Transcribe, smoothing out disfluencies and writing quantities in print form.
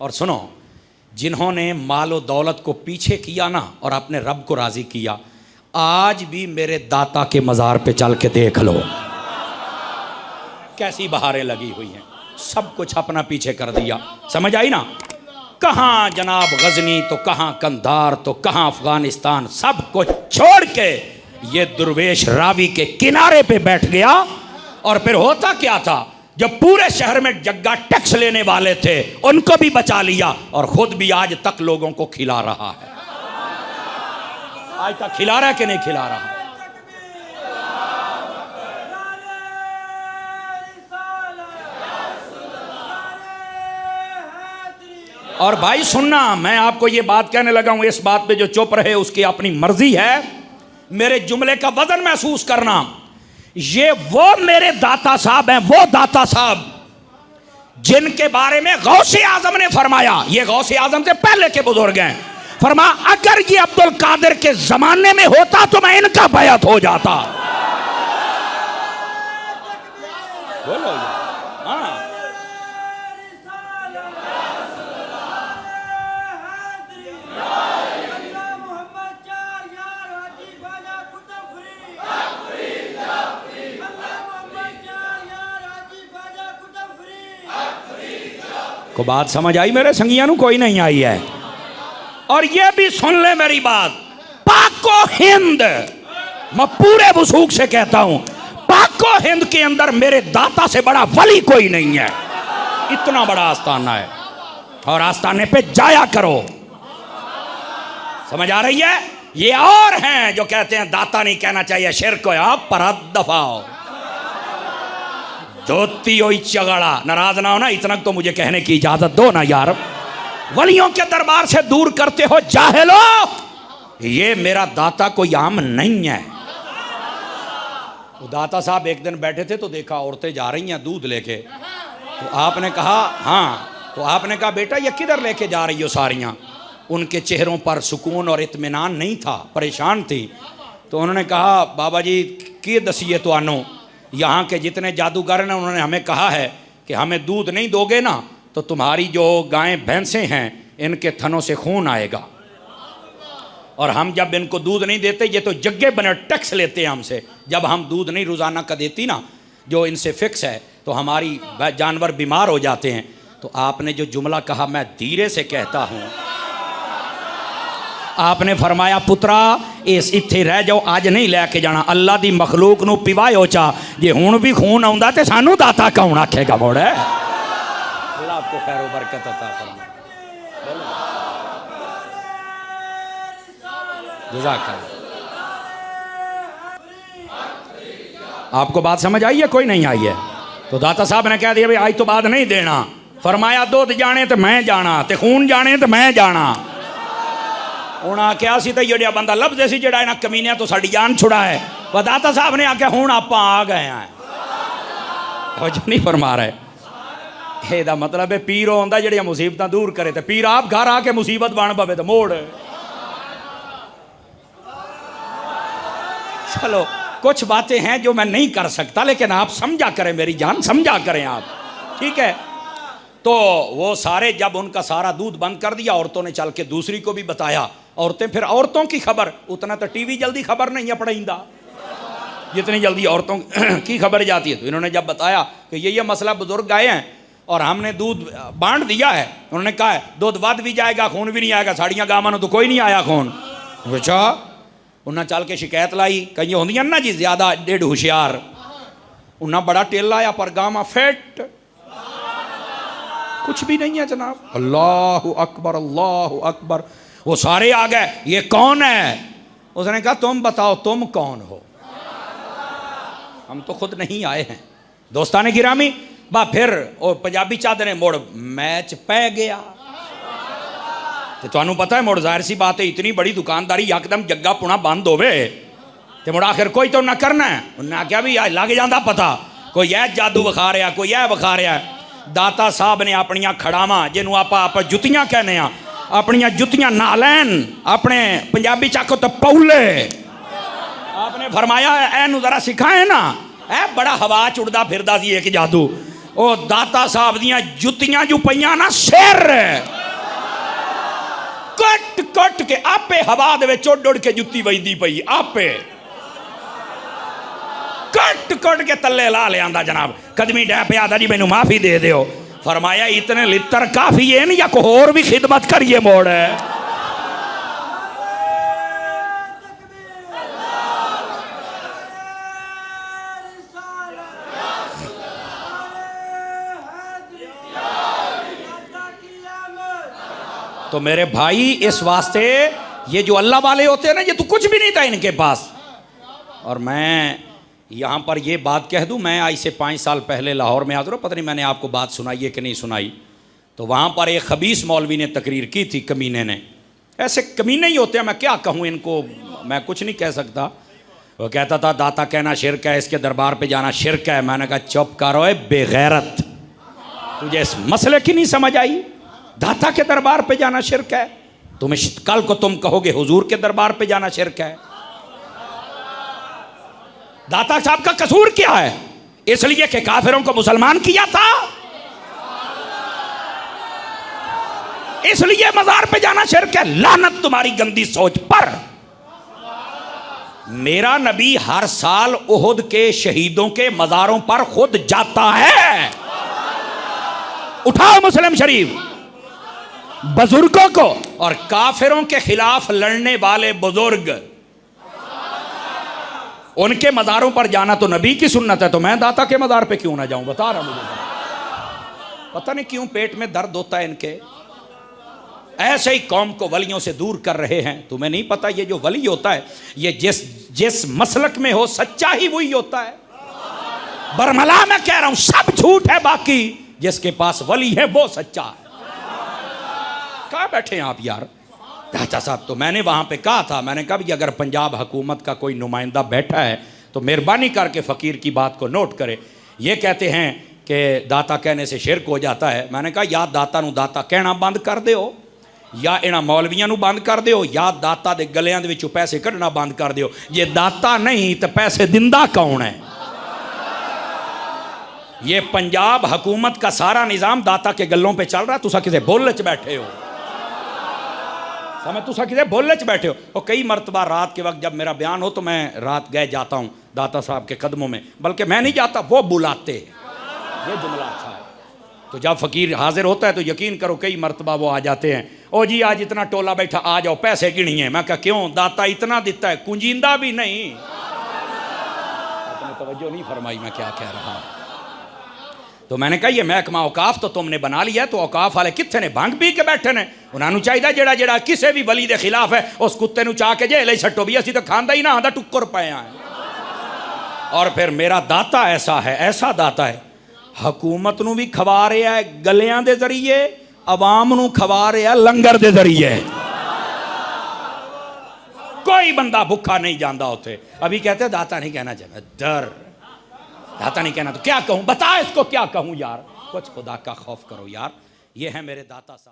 और सुनो, जिन्होंने मालो दौलत को पीछे किया ना और अपने रब को राज़ी किया, आज भी मेरे दाता के मज़ार पे चल के देख लो कैसी बहारें लगी हुई हैं। सब कुछ अपना पीछे कर दिया, समझ आई ना। कहाँ जनाब गजनी तो कहाँ कंधार तो कहाँ अफगानिस्तान, सब कुछ छोड़ के ये दुर्वेश रावी के किनारे पे बैठ गया। और फिर होता क्या था, जब पूरे शहर में जग्गा टैक्स लेने वाले थे उनको भी बचा लिया और खुद भी आज तक लोगों को खिला रहा है। आज तक खिला रहा है कि नहीं खिला रहा? और भाई सुनना, मैं आपको ये बात कहने लगा हूं, इस बात पे जो चुप रहे उसकी अपनी मर्जी है। मेरे जुमले का वजन महसूस करना। ये वो मेरे दाता साहब हैं, वो दाता साहब जिनके बारे में गौसे आजम ने फरमाया, ये गौसे आजम से पहले के बुजुर्ग हैं, फरमा अगर ये अब्दुल कादिर के जमाने में होता तो मैं इनका बैत हो जाता। बोलो हाँ। को बात समझ आई मेरे संगियानू? कोई नहीं आई है। और ये भी सुन ले मेरी बात, पाको हिंद, मैं पूरे वसूख से कहता हूं, पाको हिंद के अंदर मेरे दाता से बड़ा वली कोई नहीं है। इतना बड़ा आस्थाना है और आस्थाने पे जाया करो, समझ आ रही है? ये और हैं जो कहते हैं दाता नहीं कहना चाहिए, शिर्क हो, आप पर दफाओ धोती हो चगड़ा। नाराज ना हो ना, इतना तो मुझे कहने की इजाजत दो ना यार। वलियों के दरबार से दूर करते हो जाहिलो, ये मेरा दाता कोई आम नहीं है। तो दाता साहब एक दिन बैठे थे तो देखा औरतें जा रही हैं दूध लेके, तो आपने कहा हाँ, तो आपने कहा बेटा ये किधर लेके जा रही हो सारियां? उनके चेहरों पर सुकून और इत्मीनान नहीं था, परेशान थी। तो उन्होंने कहा बाबा जी की दसिए तो आनो, यहाँ के जितने जादूगर हैं उन्होंने हमें कहा है कि हमें दूध नहीं दोगे ना तो तुम्हारी जो गायें भैंसें हैं इनके थनों से खून आएगा, और हम जब इनको दूध नहीं देते ये तो जग्गे बने टैक्स लेते हैं हमसे। जब हम दूध नहीं रोज़ाना का देती ना, जो इनसे फिक्स है, तो हमारी जानवर बीमार हो जाते हैं। तो आपने जो जुमला कहा मैं धीरे से कहता हूँ, आपने फरमाया पुत्रा इस इत्थे रह जाओ, आज नहीं लैके जाना। अल्लाह दी मखलूक नू पिवायो चा, जे हुण भी खून आउंदा ते सानू दाता कौन आखेगा मोड़। अल्लाह आपको खैर बरकत अता फरमाए। जज़ाकल्लाह। आपको बात समझ आई है? कोई नहीं आई है? तो दाता साहब ने कह दिया भाई आज तो बाद नहीं देना। फरमाया दुध जाने तो मैं जाना, ते खून जाने तो मैं जाना। उन्हें आख्या सी तो जेड़ा बंदा लभदे सी जेड़ा इन्हां कमीनियां तो साडी जान छुड़ा है, वह दाता साहब ने आख्या हुण आपां आ गए हैं। कुछ नहीं फरमा रहे। एदा मतलब है पीर होंदा जेड़ियां मुसीबतां दूर करे, ते पीर आप घर आके मुसीबत बन पवे तो मोड़। चलो कुछ बातें हैं जो मैं नहीं कर सकता, लेकिन आप समझा करें मेरी जान, समझा करें आप, ठीक है? तो वो सारे जब उनका सारा दूध बंद कर दिया, औरतों ने चल के दूसरी को भी बताया। औरतें फिर औरतों की खबर, उतना तो टीवी जल्दी खबर नहीं है पड़ेंदा जितनी जल्दी औरतों की खबर जाती है। तो इन्होंने जब बताया कि ये मसला, बुजुर्ग आए हैं और हमने दूध बांट दिया है, उन्होंने कहा है दूध वध भी जाएगा खून भी नहीं आएगा, साड़ियाँ गावां तो कोई नहीं आया खून। अच्छा, उन्हें चल के शिकायत लाई, कई होंदियां ना जी ज्यादा डेढ़ होशियार, उन्हें बड़ा टेल आया पर गावां फिट कुछ भी नहीं है जनाब। अल्लाह अकबर अल्लाह अकबर। वो सारे आ गए, ये कौन है? उसने कहा तुम बताओ तुम कौन हो? हम तो खुद नहीं आए हैं। दोस्ताने गिरामी बा फिर वो पंजाबी चादरें मुड़ मैच पै गया। तो तुहानू पता है मुड़ जाहिर सी बात है, इतनी बड़ी दुकानदारी यकदम जग्गा पुणा बंद होवे ते मुड़ आखिर कोई तो ना करना है। उन्हें आख्या भी लग जाता पता, कोई यह जादू विखा रहा, कोई यह विखा रहा। दाता साहब ने अपनिया खड़ावां जिन्हों आप जुतियां कहने, अपनिया जुतियां ना लैन, अपने पंजाबी चाको तो पौले, आपने फरमाया एनू जरा सिखाए ना। ए बड़ा हवा चुड़दा फिरदा सी एक जादू, ਉਹ ਦਾਤਾ ਸਾਹਿਬ ਦੀਆਂ ਜੁੱਤੀਆਂ ਜੂ ਪਈਆਂ ਨਾ ਸਿਰ ਕੱਟ ਕੱਟ ਕੇ ਆਪੇ ਹਵਾ ਦੇ ਵਿੱਚ ਉੱਡ ਉੱਡ ਕੇ ਜੁੱਤੀ ਵੱਜਦੀ ਪਈ ਆਪੇ ਕੱਟ ਕੱਟ ਕੇ ਤੱਲੇ ਲਾ ਲਿਆਂਦਾ ਜਨਾਬ ਕਦਮੀ ਡੈ ਪਿਆ ਦਾ ਜੀ ਮੈਨੂੰ ਮਾਫੀ ਦੇ ਦਿਓ फरमाया इतने लित्र काफी है नहीं या कोई और भी खिदमत करिए मोड़ है तो मेरे भाई इस वास्ते ये जो अल्लाह वाले होते हैं ना ये तो कुछ भी नहीं था इनके पास। और मैं यहाँ पर ये बात कह दूँ, मैं आज से 5 साल पहले लाहौर में आता रहा, पता नहीं मैंने आपको बात सुनाई है कि नहीं सुनाई। तो वहाँ पर एक खबीस मौलवी ने तकरीर की थी, कमीने ने, ऐसे कमीने ही होते हैं, मैं क्या कहूँ इनको, मैं कुछ नहीं कह सकता। वो कहता था दाता कहना शिरक है, इसके दरबार पे जाना शिरक है। मैंने कहा चुप करो बेगैरत, तुझे इस मसले की नहीं समझ आई? दाता के दरबार पे जाना शिरक है, तुम्हें कल को तुम कहोगे हुजूर के दरबार पे जाना शिरक है। दाता साहब का कसूर क्या है? इसलिए कि काफिरों को मुसलमान किया था, इसलिए मजार पे जाना शिरक है। लानत तुम्हारी गंदी सोच पर। मेरा नबी हर साल उहुद के शहीदों के मजारों पर खुद जाता है। उठाओ मुस्लिम शरीफ, बुजुर्गों को और काफिरों के खिलाफ लड़ने वाले बुजुर्ग, उनके मज़ारों पर जाना तो नबी की सुन्नत है, तो मैं दाता के मज़ार पे क्यों ना जाऊं? बता रहा मुझे, पता नहीं क्यों पेट में दर्द होता है इनके। ऐसे ही कौम को वलियों से दूर कर रहे हैं। तुम्हें नहीं पता ये जो वली होता है ये जिस मसलक में हो सच्चा ही वही होता है। बरमला मैं कह रहा हूं सब झूठ है, बाकी जिसके पास वली है वो सच्चा है। कहाँ बैठे हैं आप यार? दाता साहब, तो मैंने वहाँ पे कहा था, मैंने कहा कि अगर पंजाब हुकूमत का कोई नुमाइंदा बैठा है तो मेहरबानी करके फ़कीर की बात को नोट करे। ये कहते हैं कि दाता कहने से शिरक हो जाता है। मैंने कहा या दाता नू दाता कहना बंद कर दो, या इन्हां मौलवियां नू बंद कर दो, या दाता दे गलियां दे विचों पैसे कढ़ना बंद कर दो। जे दाता नहीं तो पैसे दिंदा कौन है? ये पंजाब हुकूमत का सारा निज़ाम दाता के गलों पे चल रहा है। तुसा किसे बोल च बैठे हो, समझ, तुसा किसे बोलने च बैठे हो। और कई मरतबा रात के वक्त जब मेरा बयान हो तो मैं रात गए जाता हूँ दाता साहब के कदमों में, बल्कि मैं नहीं जाता, वो बुलाते। ये जुमला अच्छा है। तो जब फ़कीर हाजिर होता है तो यकीन करो कई मरतबा वो आ जाते हैं। ओ जी आज इतना टोला बैठा, आ जाओ पैसे गिनिए। मैं कहा क्यों? दाता इतना देता है, कुंजींदा भी नहीं। आपने तवज्जो नहीं फरमाई मैं क्या कह रहा हूँ। तो मैंने कहा ये महकमा औकाफ तो तुमने बना लिया, तो औकाफ वाले कितने ने भंग पी के बैठे ने। उन्होंने चाहिए जेड़ा जेड़ा किसी भी वली के खिलाफ है उस कुत्ते नू चाह के जेल सट्टो भी, असी तो खांदा ही ना आंदा टुक्कर पाया है। और फिर मेरा दाता ऐसा है, ऐसा दाता है, हुकूमत नू भी खवा रहा है गलियां दे जरिए, अवाम नू खवा रहा लंगर दे जरिए। कोई बंदा भुखा नहीं जाता उसे। अभी कहते दाता नहीं कहना चाहिए, डर दाता नहीं कहना, तो क्या कहूं? बता इसको क्या कहूं यार? कुछ खुदा का खौफ करो यार। ये है मेरे दाता साहब।